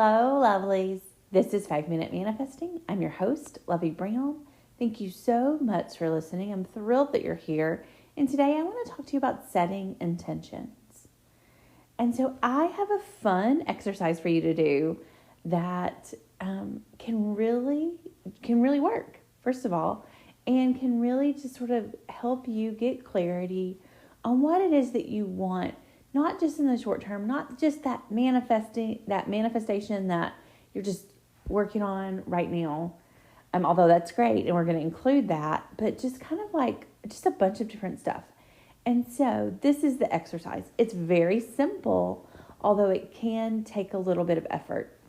Hello, lovelies. This is 5 Minute Manifesting. I'm your host, Lovey Brown. Thank you so much for listening. I'm thrilled that you're here. And today I want to talk to you about setting intentions. And so I have a fun exercise for you to do that can really work, first of all, and can really just sort of help you get clarity on what it is that you want. Not just in the short term, not just that manifestation that you're just working on right now, although that's great and we're going to include that, but just kind of like just a bunch of different stuff. And so this is the exercise. It's very simple, although it can take a little bit of effort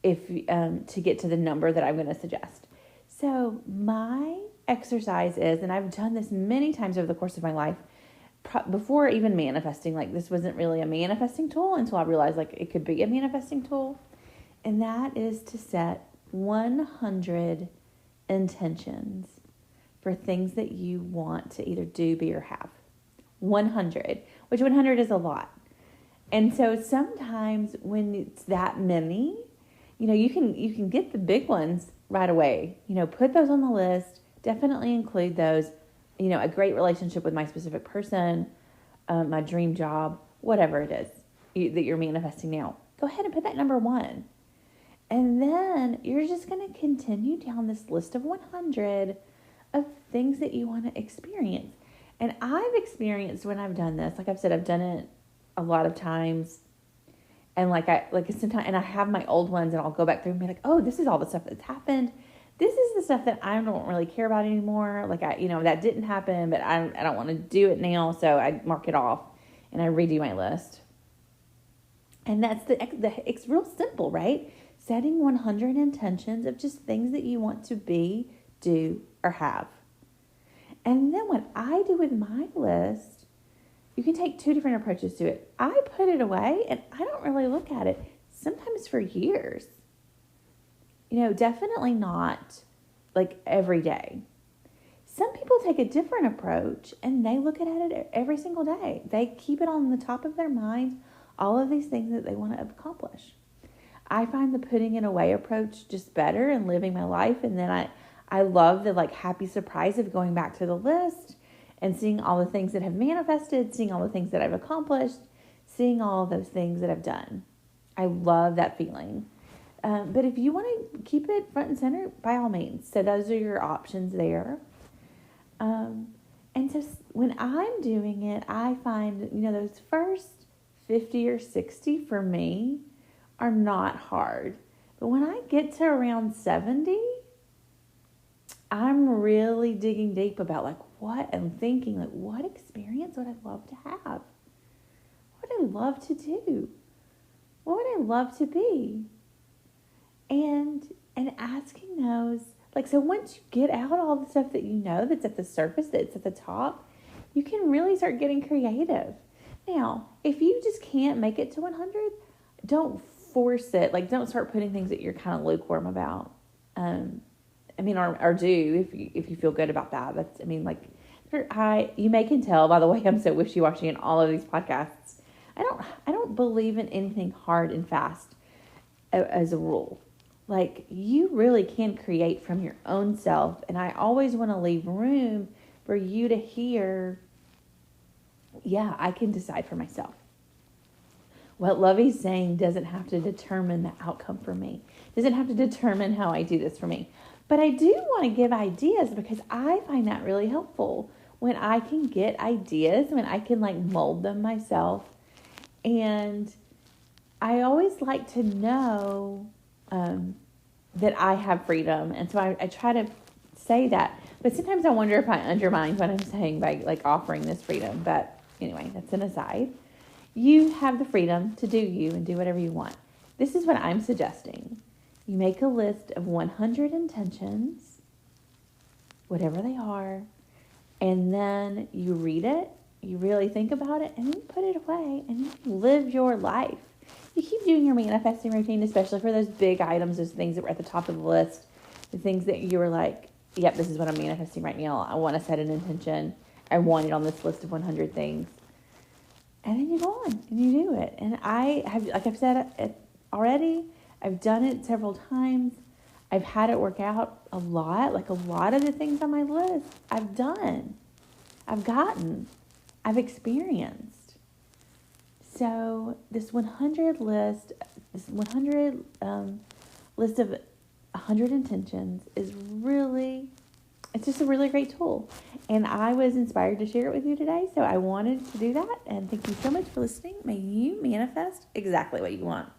to get to the number that I'm going to suggest. So my exercise is, and I've done this many times over the course of my life, before even manifesting, like this wasn't really a manifesting tool until I realized like it could be a manifesting tool. And that is to set 100 intentions for things that you want to either do, be, or have. 100, which 100 is a lot. And so sometimes when it's that many, you can get the big ones right away. Put those on the list. Definitely include those. A great relationship with my specific person, my dream job, whatever it is that you're manifesting now. Go ahead and put that number 1. And then you're just going to continue down this list of 100 of things that you want to experience. And I've experienced when I've done this, like I've said, I've done it a lot of times. And sometimes, and I have my old ones and I'll go back through and be like, oh, this is all the stuff that's happened. This is the stuff that I don't really care about anymore. Like that didn't happen, but I don't want to do it now. So I mark it off and I redo my list. And that's it's real simple, right? Setting 100 intentions of just things that you want to be, do, or have. And then what I do with my list, you can take 2 different approaches to it. I put it away and I don't really look at it sometimes for years. Definitely not like every day. Some people take a different approach and they look at it every single day. They keep it on the top of their mind, all of these things that they want to accomplish. I find the putting it away approach just better and living my life. And then I love the happy surprise of going back to the list and seeing all the things that have manifested, seeing all the things that I've accomplished, seeing all of those things that I've done. I love that feeling. But if you want to keep it front and center, by all means. So those are your options there. And so when I'm doing it, I find, those first 50 or 60 for me are not hard. But when I get to around 70, I'm really digging deep about what I'm thinking, what experience would I love to have? What would I love to do? What would I love to be? And asking those, so once you get out all the stuff that that's at the surface, that's at the top, you can really start getting creative. Now, if you just can't make it to 100, don't force it. Don't start putting things that you're kind of lukewarm about. Or do if you feel good about that. You can tell by the way I'm so wishy-washy in all of these podcasts. I don't believe in anything hard and fast as a rule. You really can create from your own self. And I always want to leave room for you to hear, I can decide for myself. What Lovey's saying doesn't have to determine the outcome for me. Doesn't have to determine how I do this for me. But I do want to give ideas because I find that really helpful. When I can get ideas, when I can mold them myself. And I always like to know that I have freedom. And so I try to say that. But sometimes I wonder if I undermine what I'm saying by offering this freedom. But anyway, that's an aside. You have the freedom to do you and do whatever you want. This is what I'm suggesting. You make a list of 100 intentions, whatever they are, and then you read it, you really think about it, and then you put it away and you live your life. You keep doing your manifesting routine, especially for those big items, those things that were at the top of the list, the things that you were like, yep, this is what I'm manifesting right now. I want to set an intention. I want it on this list of 100 things. And then you go on and you do it. And I have, like I've said it already, I've done it several times. I've had it work out a lot. Like a lot of the things on my list, I've done. I've gotten. I've experienced. So this 100 list, this 100 list of 100 intentions is really, it's just a really great tool. And I was inspired to share it with you today, so I wanted to do that. And thank you so much for listening. May you manifest exactly what you want.